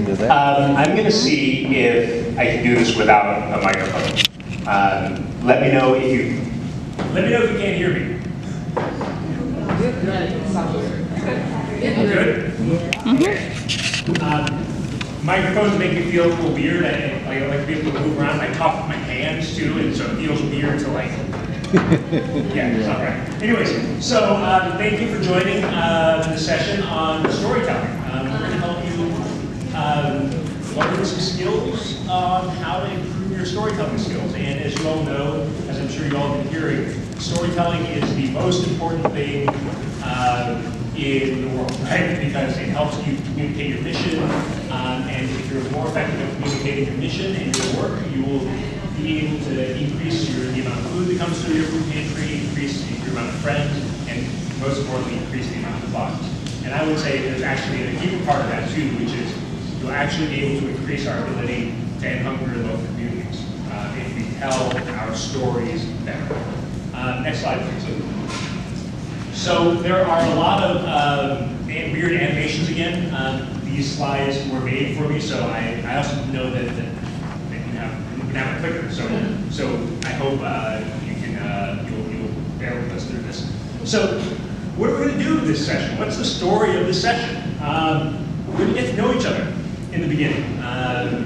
I'm going to see if I can do this without a microphone. Let me know if you can't hear me. Good? Microphones make me feel a little weird. I like to be able to move around. I talk with my hands too, and so it feels weird to like. Yeah, it's not right. Anyways, so thank you for joining the session on storytelling. We're going to help you learn some skills on how to improve your storytelling skills. And as you all know, as I'm sure you all have been hearing, storytelling is the most important thing in the world, right? Because it helps you communicate your mission, and if you're more effective at communicating your mission and your work, you will be able to increase the amount of food that comes through your food pantry, increase your amount of friends, and most importantly, increase the amount of funds. And I would say there's actually a deeper part of that too, which is you'll actually be able to increase our ability to end hunger in local communities if we tell our stories better. Next slide, please. So there are a lot of weird animations again. These slides were made for me, so I also know that you can have a clicker. So I hope you'll bear with us through this. So what are we going to do in this session? What's the story of this session? We're going to get to know each other in the beginning.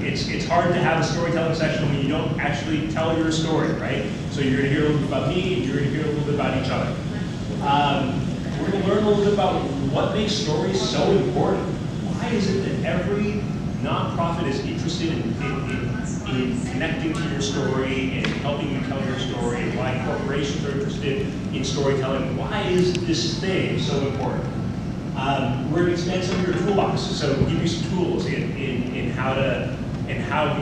It's hard to have a storytelling session when you don't actually tell your story, right? So you're going to hear a little bit about me, and you're going to hear a little bit about each other. We're going to learn a little bit about what makes stories so important. Why is it that every nonprofit is interested in connecting to your story and helping you tell your story, and why corporations are interested in storytelling? Why is this thing so important? We're going to expand some of your toolbox, so we'll give you some tools in how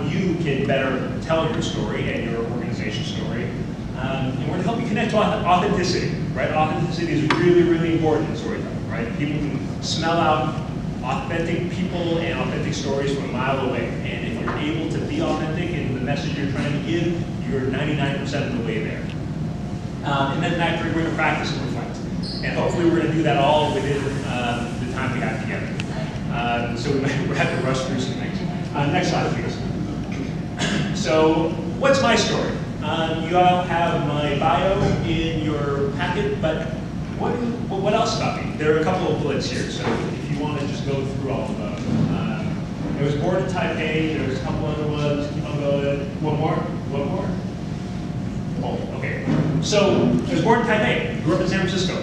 you can better tell your story and your organization's story. And we're going to help you connect to authenticity, right? Authenticity is really, really important in storytelling, right? People can smell out authentic people and authentic stories from a mile away. And if you're able to be authentic in the message you're trying to give, you're 99% of the way there. And then after, we're going to practice and reflect. And hopefully we're going to do that all within the time we have together. So we have to rush through some things. Next slide, please. So what's my story? You all have my bio in your packet, but what else about me? There are a couple of bullets here, so if you want to just go through all of them. I was born in Taipei. There's a couple other ones. Keep on going. One more? Oh, okay. So I was born in Taipei, grew up in San Francisco.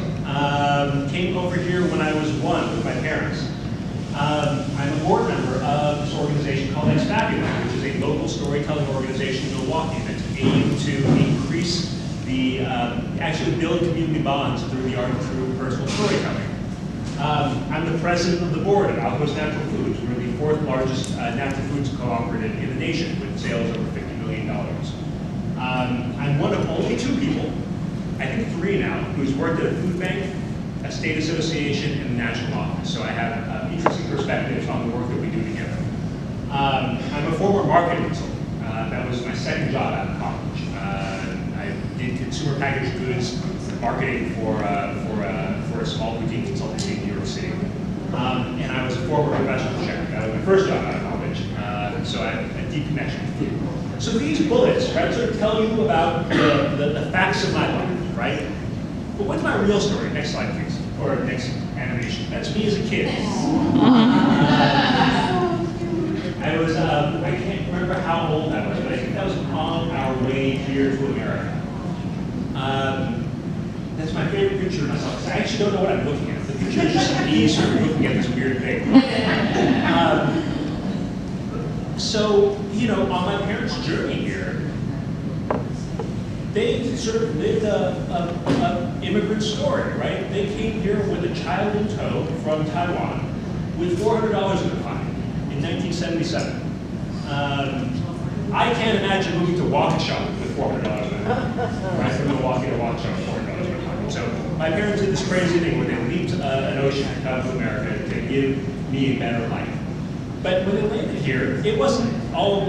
Came over here when I was 1 with my parents. I'm a board member of this organization called Ex-Fabula, which is a local storytelling organization in Milwaukee that's aimed to increase actually build community bonds through the art of true personal storytelling. I'm the president of the board of Outpost Natural Foods. We're the 4th largest natural foods cooperative in the nation with sales over $50 million. I'm one of only 2 people, I think 3 now, who's worked at a food bank, a state association, and a national office. So I have interesting perspectives on the work that we do together. I'm a former marketing consultant. That was my 2nd job out of college. I did consumer packaged goods marketing for a small boutique consultancy in New York City. And I was a former professional chef. That was my 1st job out of college. So I have a deep connection to food. So these bullets, right, sort of tell you about the facts of my life, right? But what's my real story? Next slide, please. Or next animation. That's me as a kid. I can't remember how old I was, but I think that was on our way here to America. That's my favorite picture of myself. I actually don't know what I'm looking at. The picture is just me sort of looking at this weird thing. So, you know, on my parents' journey here, they sort of lived an immigrant story, right? They came here with a child in tow from Taiwan with $400 in their pocket in 1977. I can't imagine moving to Waukesha with $400 in their pocket. Right, from Milwaukee to Waukesha with $400 in their pocket. So my parents did this crazy thing where they leaped an ocean to come to America to give me a better life. But when they landed here, it wasn't all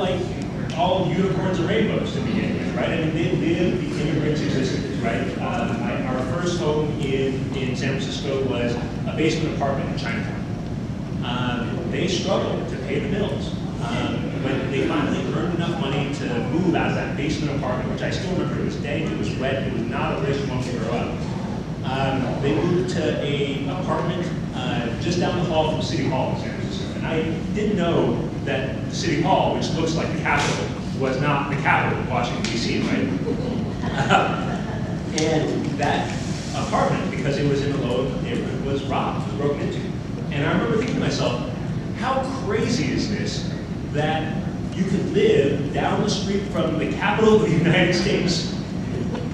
unicorns and rainbows to begin with, right? I mean, they lived the immigrant's existence, right? Our first home in San Francisco was a basement apartment in Chinatown. They struggled to pay the bills. When they finally earned enough money to move out of that basement apartment, which I still remember, it was dank, it was wet, it was not a place you want to grow up. They moved to an apartment just down the hall from City Hall in San Francisco. And I didn't know that the City Hall, which looks like the Capitol, was not the capital of Washington, D.C., right? And that apartment, because it was in a low neighborhood, was robbed, was broken into. And I remember thinking to myself, how crazy is this that you could live down the street from the capital of the United States?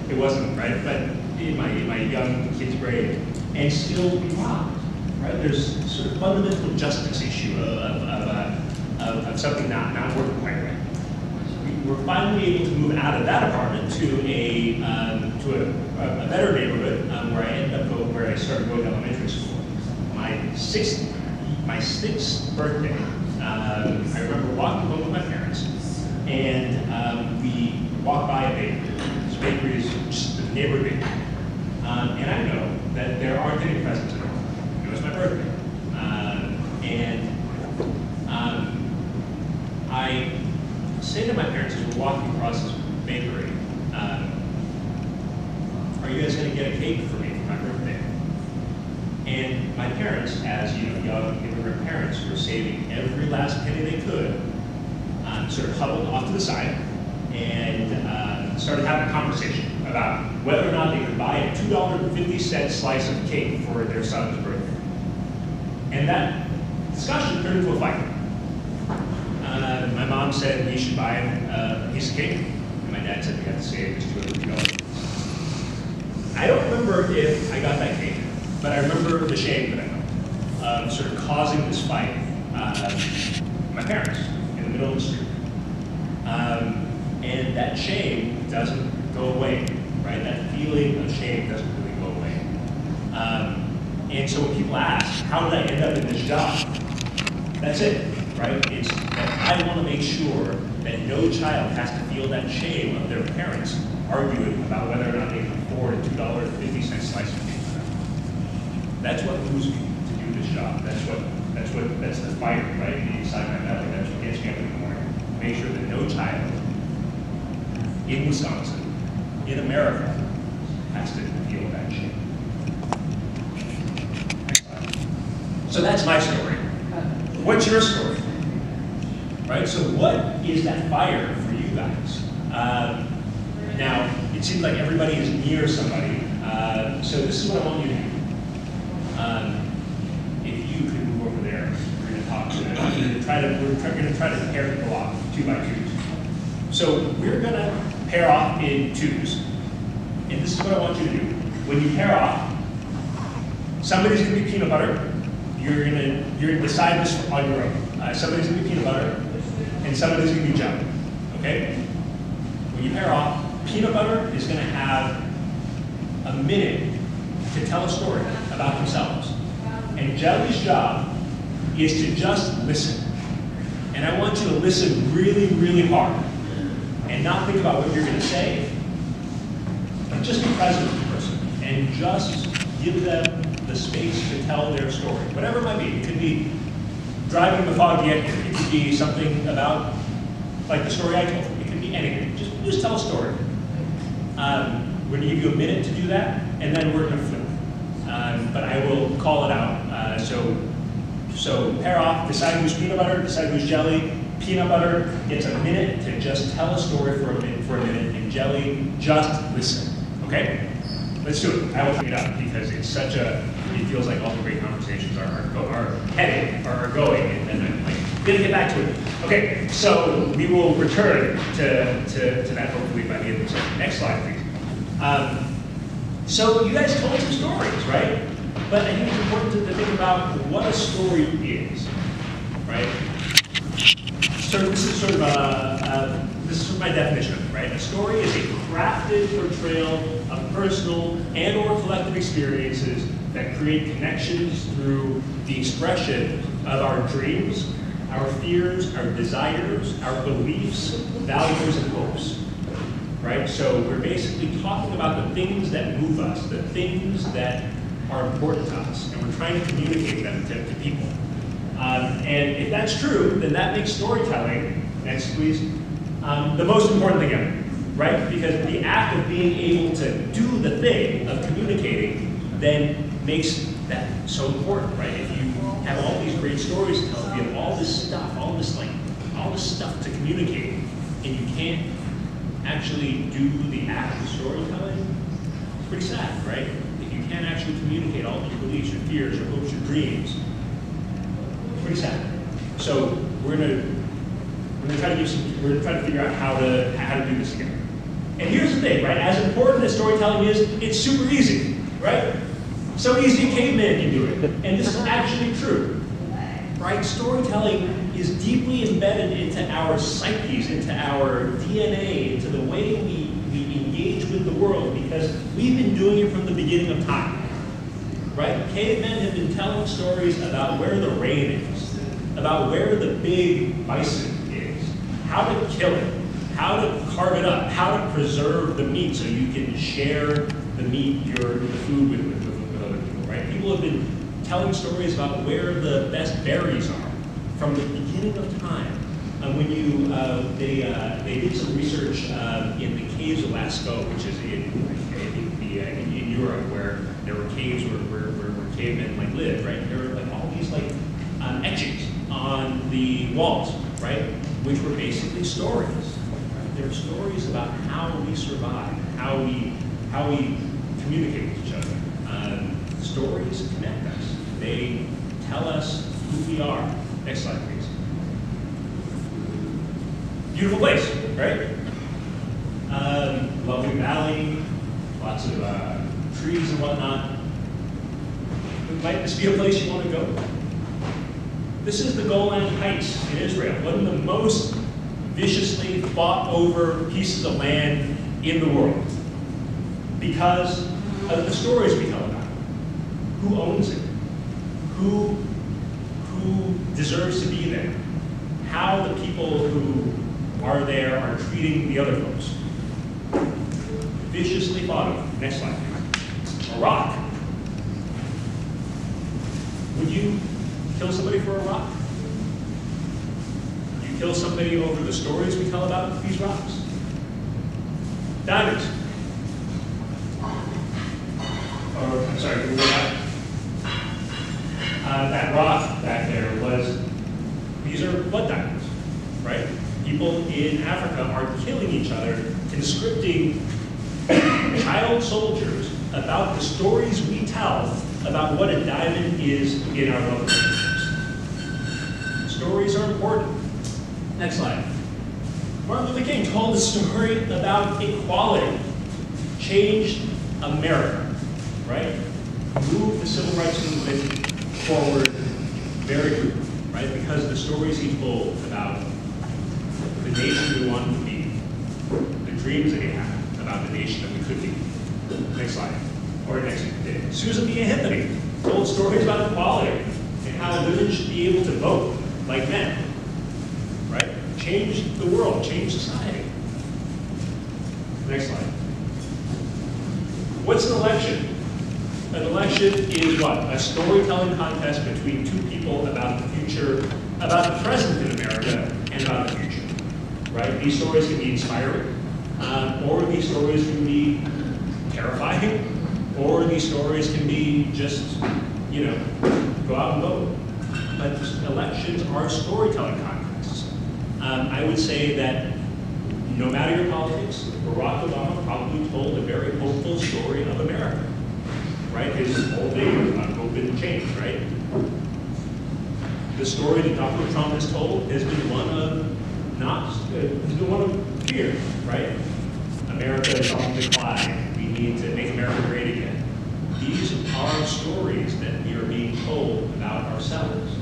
It wasn't, right? But in my young kid's brain, and still be robbed, right? There's sort of fundamental justice issue of something not working quite right. We were finally able to move out of that apartment to a better neighborhood where I ended up where I started going to elementary school. My sixth birthday, I remember walking home with my parents, and we walked by a bakery. This bakery is just a neighborhood bakery. And I know that there aren't any presents at all. It was my birthday. I say to my parents as we're walking across this bakery, are you guys going to get a cake for me for my birthday? And my parents, as young immigrant parents who were saving every last penny they could, sort of huddled off to the side and started having a conversation about whether or not they could buy a $2.50 slice of cake for their son's birthday. And that discussion turned into a fight. My mom said we should buy a piece of cake, and my dad said we have to save this $250. I don't remember if I got that cake, but I remember the shame that I felt, sort of causing this fight. My parents in the middle of the street. And that shame doesn't go away, right? That feeling of shame doesn't really go away. And so when people ask, how did I end up in this job? That's it, right? It's that I want to make sure that no child has to feel that shame of their parents arguing about whether or not they can afford a $2.50 slice of cake. That's what moves me to do this job. That's the fire, right? Inside my belly. That's what gets me up in the morning. Make sure that no child in Wisconsin, in America, has to feel that shame. So that's my story. What's your story? Right? So what is that fire for you guys? Now, it seems like everybody is near somebody. So this is what I want you to do. If you could move over there, we're going to talk to them. We're going to try to pair people off 2 by 2s. So we're going to pair off in 2s. And this is what I want you to do. When you pair off, somebody's going to be peanut butter. You're going to decide this on your own. Somebody's going to be peanut butter, and somebody's going to be jelly. Okay? When you pair off, peanut butter is going to have a minute to tell a story about themselves. And jelly's job is to just listen. And I want you to listen really, really hard and not think about what you're going to say, but just be present with the person and just give them the space to tell their story, whatever it might be. It could be driving the foggy exit. It could be something about, like the story I told. It could be anything. Just tell a story. We're going to give you a minute to do that, and then we're going to flip. But I will call it out. So pair off, decide who's peanut butter, decide who's jelly. Peanut butter gets a minute to just tell a story for a minute, and jelly, just listen. Okay? Let's do it. I will pick it up because it's it feels like all the great conversations are going, and then I'm like, gonna get back to it. Okay, so we will return to that hopefully by the end of the session. Next slide, please. So you guys told some stories, right? But I think it's important to think about what a story is, right? So this is sort of my definition of it, right? A story is a crafted portrayal of personal and or collective experiences that create connections through the expression of our dreams, our fears, our desires, our beliefs, values, and hopes, right? So we're basically talking about the things that move us, the things that are important to us, and we're trying to communicate them to people. And if that's true, then that makes storytelling, next please, the most important thing ever, right? Because the act of being able to do the thing of communicating then makes that so important, right? If you have all these great stories to tell, if you have all this stuff, all this stuff to communicate, and you can't actually do the act of storytelling, it's pretty sad, right? If you can't actually communicate all your beliefs, your fears, your hopes, your dreams, it's pretty sad. So we're gonna try to figure out how to do this together. And here's the thing, right? As important as storytelling is, it's super easy, right? So easy a caveman can do it. And this is actually true, right? Storytelling is deeply embedded into our psyches, into our DNA, into the way we engage with the world, because we've been doing it from the beginning of time, right? Cavemen have been telling stories about where the rain is, about where the big bison is, how to kill it, how to carve it up, how to preserve the meat so you can share the meat, the food with other people, right? People have been telling stories about where the best berries are from the beginning of time. When they did some research in the caves of Lascaux, which is in Europe, where there were caves where cavemen lived, right? There were all these etchings on the walls, right, which were basically stories. Right? They were stories about how we survive, how we communicate with each other. Stories connect us. They tell us who we are. Next slide, please. Beautiful place, right? Lovely valley, lots of trees and whatnot. Might this be a place you want to go? This is the Golan Heights in Israel, one of the most viciously fought over pieces of land in the world, because of the stories we tell about it. Who owns it? Who deserves to be there? How the people who are there are treating the other folks. Viciously fought over. Next slide, please. A rock. Would you kill somebody for a rock? Would you kill somebody over the stories we tell about these rocks? Diamonds. I'm sorry, who was that? That rock back there these are blood diamonds, right? People in Africa are killing each other, conscripting child soldiers about the stories we tell about what a diamond is in our love relationships. Stories are important. Next slide. Martin Luther King told a story about equality, changed America, right? Moved the civil rights movement forward very quickly, right? Because of the stories he told about the nation we wanted to be, the dreams that he had about the nation that we could be. Next slide. Or next. Susan B. Anthony told stories about equality and how women should be able to vote like men, right? Change the world, change society. Next slide. What's an election? An election is what? A storytelling contest between two people about the future, about the present in America, and about the future, right? These stories can be inspiring, or these stories can be terrifying, or these stories can be just, go out and vote. But elections are storytelling contests. I would say that no matter your politics, Barack Obama probably told a very hopeful story of America, right? His whole thing on hope and change, right? The story that Dr. Trump has told has been one of fear, right? America is on decline. We need to make America great again. These are stories that we are being told about ourselves.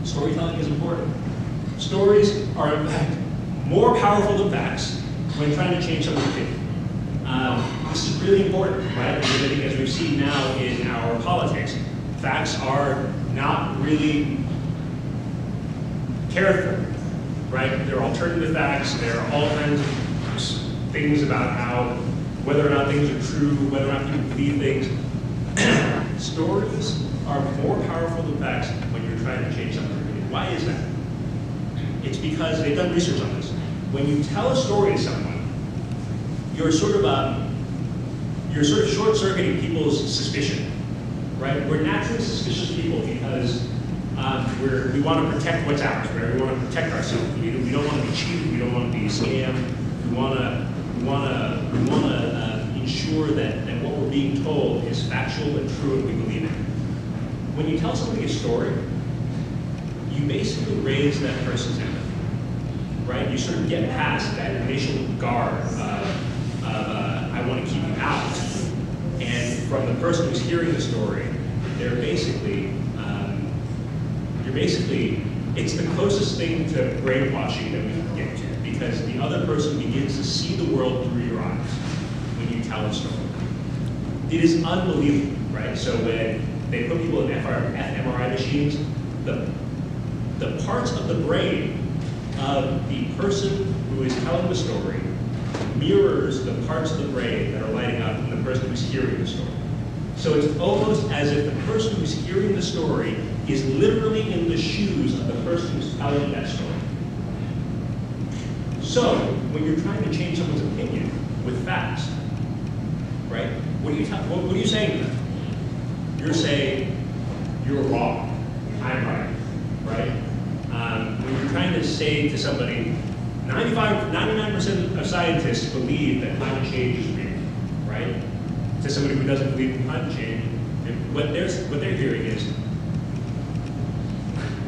Storytelling is important. Stories are, in fact, more powerful than facts when trying to change someone's opinion. This is really important, right? Because I think as we've seen now in our politics, facts are not really cared for, right? There are alternative facts, there are all kinds of things about whether or not things are true, whether or not people believe things. Stories are more powerful than facts when you're trying to change something. Why is that? It's because they've done research on this. When you tell a story to someone, you're sort of short-circuiting people's suspicion, right? We're naturally suspicious people because we want to protect what's ours, right? We want to protect ourselves. We don't want to be cheated. We don't want to be scammed. We want to ensure that what we're being told is factual and true and we believe it. When you tell somebody a story, you basically raise that person's empathy, right? You sort of get past that initial guard of I want to keep you out. And from the person who's hearing the story, they're basically, it's the closest thing to brainwashing that we can get to, because the other person begins to see the world through your eyes when you tell a story. It is unbelievable, right? So when they put people in fMRI machines, the parts of the brain of the person who is telling the story mirrors the parts of the brain that are lighting up in the person who's hearing the story. So it's almost as if the person who's hearing the story is literally in the shoes of the person who's telling that story. So when you're trying to change someone's opinion with facts, right? What are you saying to them? You're saying, you're wrong, I'm right? When you're trying to say to somebody, 99% of scientists believe that climate change is real, right? To somebody who doesn't believe in climate change, what they're hearing is,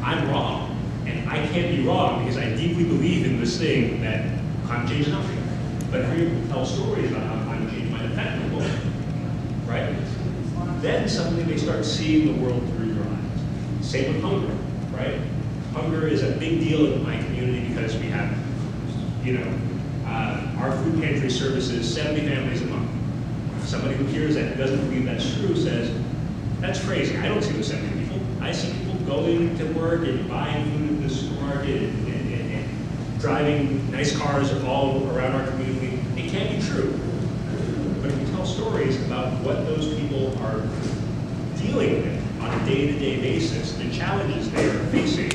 I'm wrong, and I can't be wrong because I deeply believe in this thing that climate change is not real. But if you tell stories about how climate change might affect people, right? Then suddenly they start seeing the world through your eyes. Same with hunger, right? Hunger is a big deal in my community because we have, our food pantry services 70 families a month. Somebody who hears that and doesn't believe that's true says, that's crazy. I don't see those 70 people. I see people going to work and buying food in the supermarket and driving nice cars all around our community. It can't be true. But if you tell stories about what those people are dealing with on a day-to-day basis, the challenges they are facing,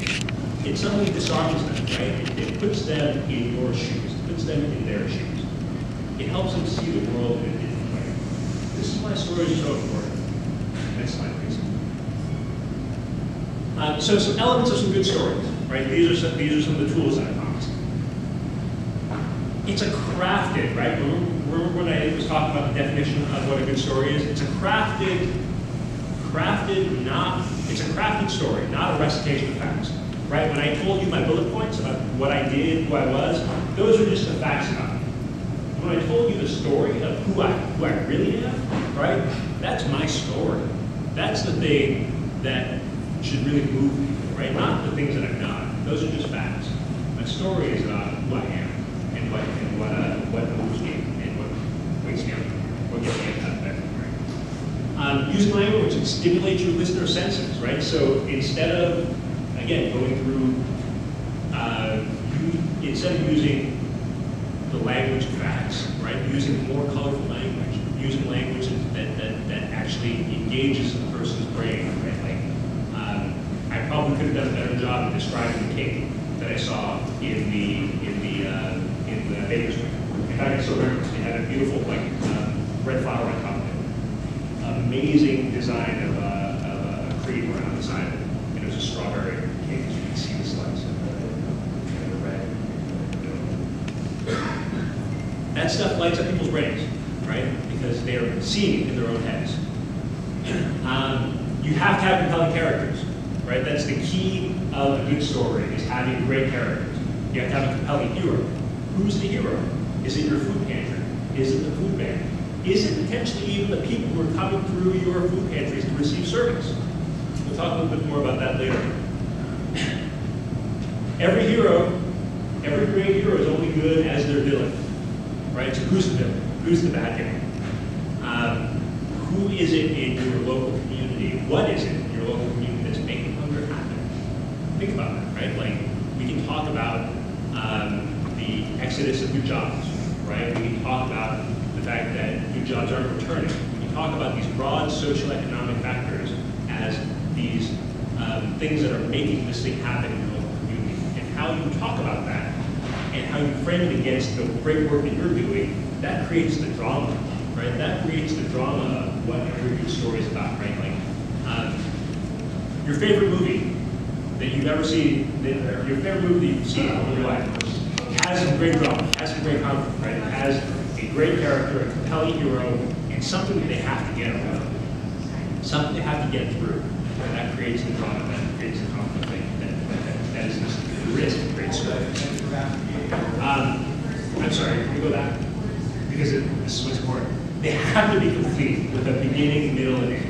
it suddenly disarms them, right? It puts them in your shoes, it puts them in their shoes. It helps them see the world in a different way. This is why stories are so important. Next slide, please. So some elements of some good stories, right? These are some of the tools that I promised. It's a crafted, right? Remember when I was talking about the definition of what a good story is? It's a crafted story, not a recitation of facts. Right? When I told you my bullet points about what I did, who I was, those are just the facts about me. When I told you the story of who I really am, right? That's my story. That's the thing that should really move people, right? Not the things that I've done. Those are just facts. My story is about who I am and what moves me and what wakes me up, what gets me out of bed, right? Using language that stimulates your listener senses, right? So instead of again, going through, instead of using the language of facts, right, using more colorful language, using language that actually engages the person's brain, right? Like, I probably could have done a better job of describing the cake that I saw in the baker's room. In fact, I still remember it had a beautiful, red flower on top of it. Amazing design of a cream around the side of it. And it was a strawberry cake, as you can see the slice of the red. That stuff lights up people's brains, right? Because they're seeing it in their own heads. You have to have compelling characters, right? That's the key of a good story, is having great characters. You have to have a compelling hero. Who's the hero? Is it your food pantry? Is it the food bank? Is it potentially even the people who are coming through your food pantries to receive service? We'll talk a little bit more about that later. Every great hero is only good as their villain, right? So who's the villain? Who's the bad guy? Who is it in your local community? What is it in your local community that's making hunger happen? Think about that, right? Like, we can talk about the exodus of good jobs, right? We can talk about the fact that good jobs aren't returning. We can talk about these broad socioeconomic factors as these things that are making this thing happen in the local community, and how you talk about that, and how you frame it against the great work that you're doing, that creates the drama, right? That creates the drama of what every good story is about, right? Like, your favorite movie that you've ever seen, or your favorite movie that you've seen in your life, has some great drama, has some great conflict, right? It has a great character, a compelling hero, and something that they have to get over, something they have to get through. And that creates the drama, that creates the conflict, that is the risk of great story. I'm sorry, can we go back? Because this is what's important. They have to be complete with a beginning, middle, and end.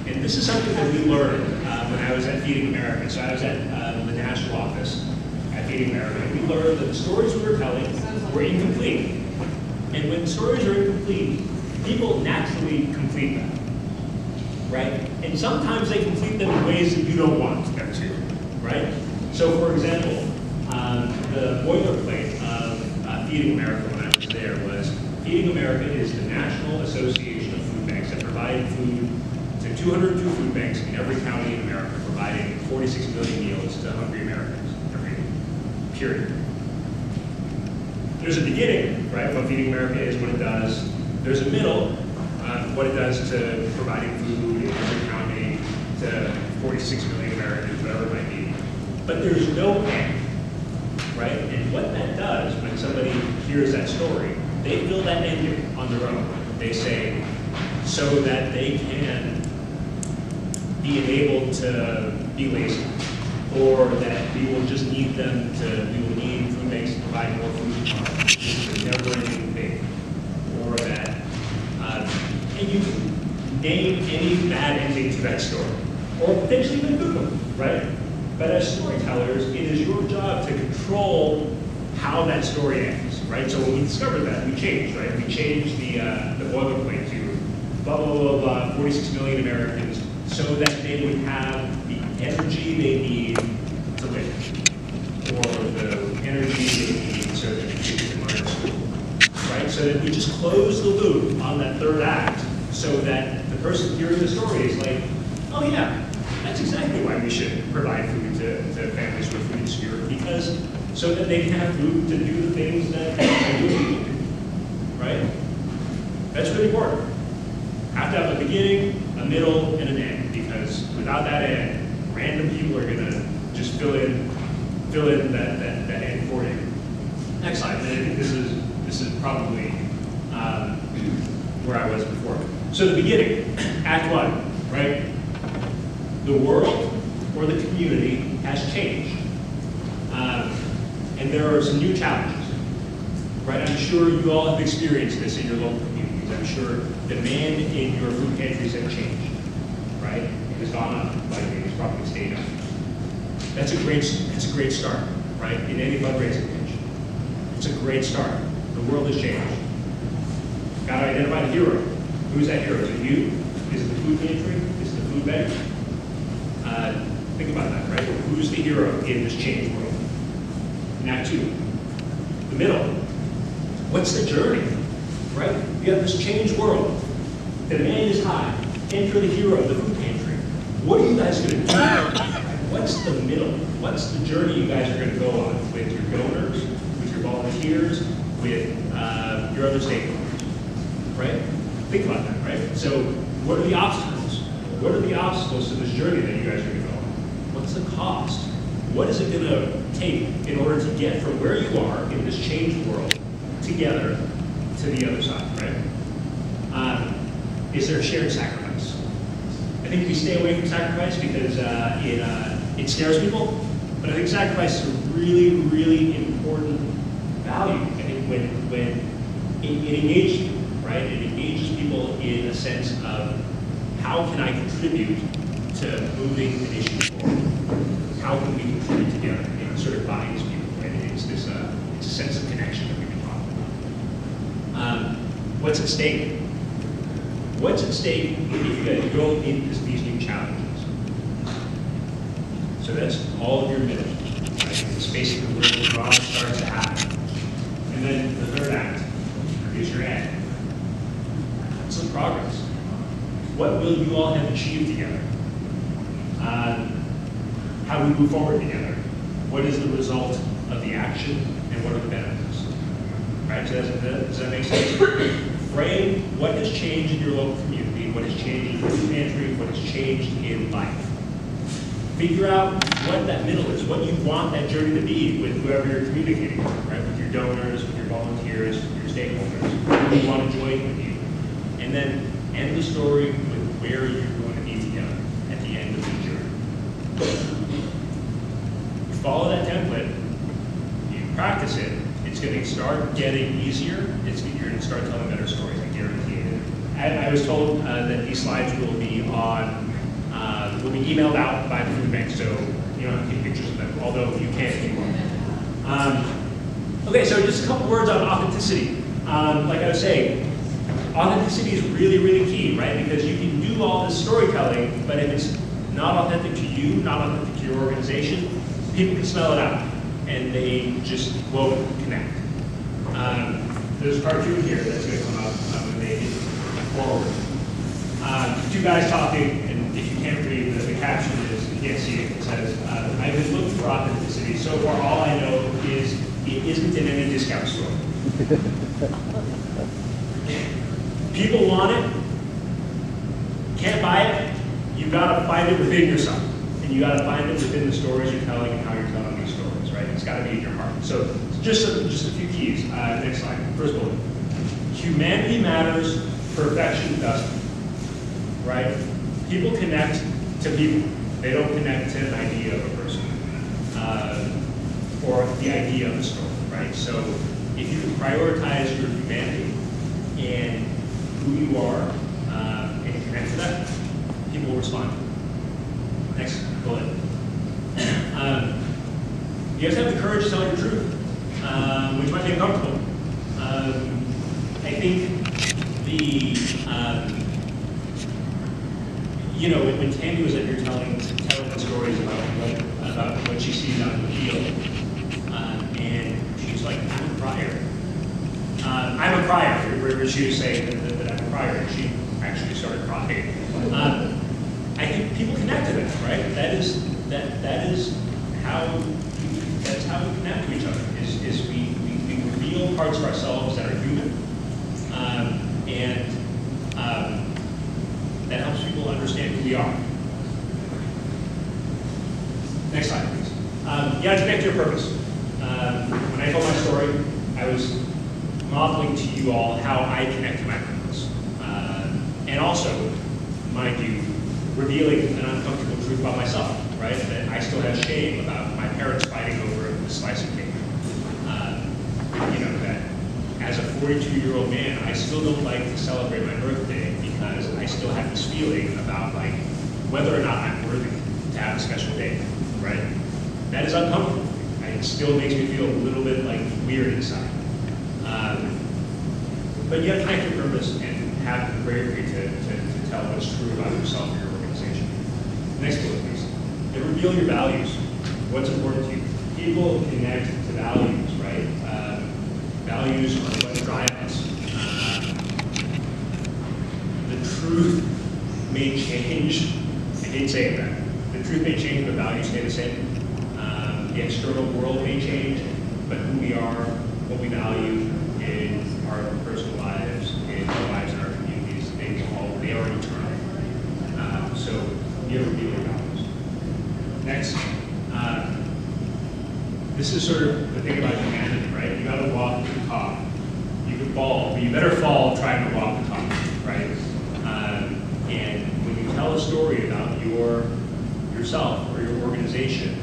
And this is something that we learned when I was at Feeding America. So I was at the national office at Feeding America. And we learned that the stories we were telling were incomplete. And when stories are incomplete, people naturally complete them, right? And sometimes they complete them in ways that you don't want them to, right? So for example, the boilerplate of Feeding America when I was there was, Feeding America is the National Association of Food Banks that provide food to 202 food banks in every county in America, providing 46 million meals to hungry Americans every period. There's a beginning, right, what Feeding America is, what it does. There's a middle, what it does to providing food in every county to 46 million Americans, whatever it might be. But there's no end, right? And what that does when somebody hears that story, they fill that ending on their own. They say, so that they can be enabled to be lazy, or that we will just need them to, we will need food banks to provide more food tomorrow. This is a never-ending thing. Or that, and you can name any bad ending to that story, or potentially even a good one, right? But as storytellers, it is your job to control how that story ends, right? So when we discovered that, we changed, right? We changed the boilerplate to blah, blah, blah, blah, 46 million Americans, so that they would have the energy they need to live, or the energy they need so that the kids can learn at school, right? So that we just close the loop on that third act, so that the person hearing the story is like, oh yeah, that's exactly why we should provide food to families with food insecurity, because so that they can have food to do the things that they do, right? That's really important. Have to have a beginning, a middle, and an end, because without that end, random people are gonna just fill in that end for you. Next slide. And I think this is probably where I was before. So the beginning, Act 1, right? The world or the community has changed. And there are some new challenges, right? I'm sure you all have experienced this in your local communities. I'm sure demand in your food pantries have changed, right? It has gone up, like it's probably stayed up. That's a great start, right? In any fundraising pitch. It's a great start. The world has changed. Got to identify the hero. Who's that hero? Is it you? Is it the food pantry? Is it the food bank? Think about that, right? Who's the hero in this changed world? And Act 2, the middle. What's the journey, right? You have this changed world. The demand is high. Enter the hero, the food pantry. What are you guys going to do? What's the middle? What's the journey you guys are going to go on with your donors, with your volunteers, with your other stakeholders, right? Think about that, right? So what are the obstacles? What are the obstacles to this journey that you guys are going to go on? What's the cost? What is it going to take in order to get from where you are in this changed world together to the other side, right? Is there a shared sacrifice? I think we stay away from sacrifice because it scares people, but I think sacrifice is a really, really important value. I think when it engages people, right? It engages people in a sense of how can I contribute to moving an issue forward? How can we contribute together? It sort of binds people, right? It's this it's a sense of connection that we've been talking about. What's at stake? What's at stake if you guys go into these new challenges? So that's all of your middle, right? It's basically where the drama starts to happen. And then the third act is your end. Some progress. What will you all have achieved together? how we move forward together. What is the result of the action, and what are the benefits? Right? So does that make sense? Frame what has changed in your local community, what has changed in your food pantry, what has changed in life. Figure out what that middle is, what you want that journey to be with whoever you're communicating with, right? With your donors, with your volunteers, with your stakeholders, who you want to join with you. And then end the story with where you're going to be together at the end of the journey. You follow that template, you practice it, it's going to start getting easier. You're going to start telling better stories, I guarantee it. I was told that these slides will be emailed out by the food bank, so you don't have to take pictures of them, although you can if you want. Okay, so just a couple words on authenticity. Like I was saying, authenticity is really, really key, right? Because you can do all this storytelling, but if it's not authentic to you, not authentic to your organization, people can smell it out, and they just won't connect. There's a cartoon here that's going to come up when they hit forward. Two guys talking, and if you can't read, the caption is, you can't see it, it says, I've been looking for authenticity. So far, all I know is it isn't in any discount store. People want it, can't buy it, you've got to find it within yourself. And you got to find it within the stories you're telling and how you're telling these stories, right? It's got to be in your heart. So just a few keys. Next slide. First bullet. Humanity matters, perfection doesn't. Right? People connect to people. They don't connect to an idea of a person or the idea of the story, right? So if you prioritize your humanity and who you are and connect to that, people will respond. Next bullet. You guys have the courage to tell your truth, which might be uncomfortable. I think when Tammy was up here telling the stories about what she sees out in the field, and she's like, I'm a crier. I'm a crier, where she was saying that I'm a crier, and she actually started crying. I think people connect to that, right? That's how we connect to each other. Is we reveal parts of ourselves that are human, and that helps people understand who we are. Next slide, please. You got to connect to your purpose. When I told my story, I was modeling to you all how I connect to my purpose, and also, mind you, revealing an uncomfortable truth about myself, right? That I still have shame about my parents fighting over a slice of cake. That as a 42-year-old man, I still don't like to celebrate my birthday because I still have this feeling about whether or not I'm worthy to have a special day, right? That is uncomfortable. It still makes me feel a little bit weird inside. But you have to connect your purpose and have the bravery to tell what's true about yourself or your organization. Next bullet, please. And reveal your values. What's important to you? People connect to values, right? Values are what drive us. The truth may change. I hate saying that. The truth may change, but values stay the same. The external world may change, but who we are, what we value in our personal lives, in our lives in our communities, they are eternal. So you have to reveal your values. Next. This is sort of the thing about humanity, right? You got to walk the talk. You can fall, but you better fall trying to walk the talk, right? And when you tell a story about yourself or your organization,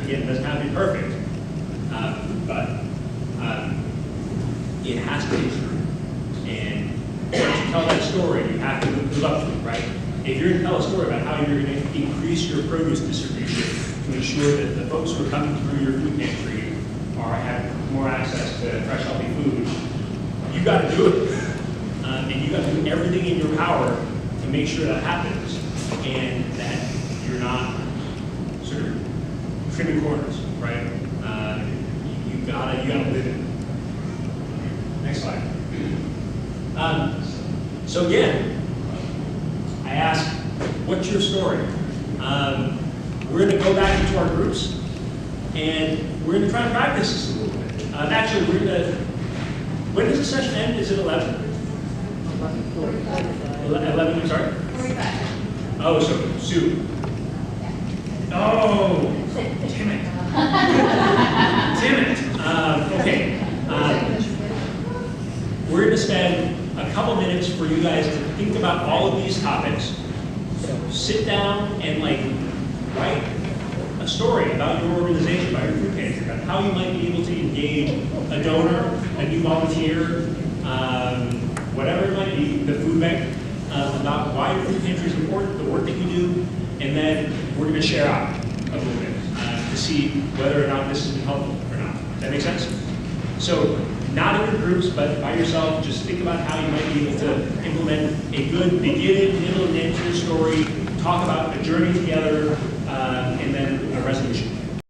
again, it doesn't have to be perfect, but it has to be true. And once you tell that story, you have to live up to it, right? If you're going to tell a story about how you're going to increase your produce distribution to ensure that the folks who are coming through your food pantry have more access to fresh, healthy food, you've got to do it. And you've got to do everything in your power to make sure that happens and that you're not sort of trimming corners, right? You gotta live it. Next slide. So again, I asked, what's your story? we're going to go back into our groups, and we're going to try and practice this a little bit. Actually, we're going to, when does the session end? Is it 11? 11, I'm sorry? 45. Oh, so Sue. Oh, damn it. Damn it. Okay. We're going to spend a couple minutes for you guys to think about all of these topics. Sit down and write a story about your organization, about your food pantry, about how you might be able to engage a donor, a new volunteer, whatever it might be, the food bank, about why your food pantry is important, the work that you do, and then we're going to share out a little bit to see whether or not this has been helpful or not. Does that make sense? So, not in your groups, but by yourself, just think about how you might be able to implement a good beginning, middle, and end to your story, talk about a journey together, and then a resolution.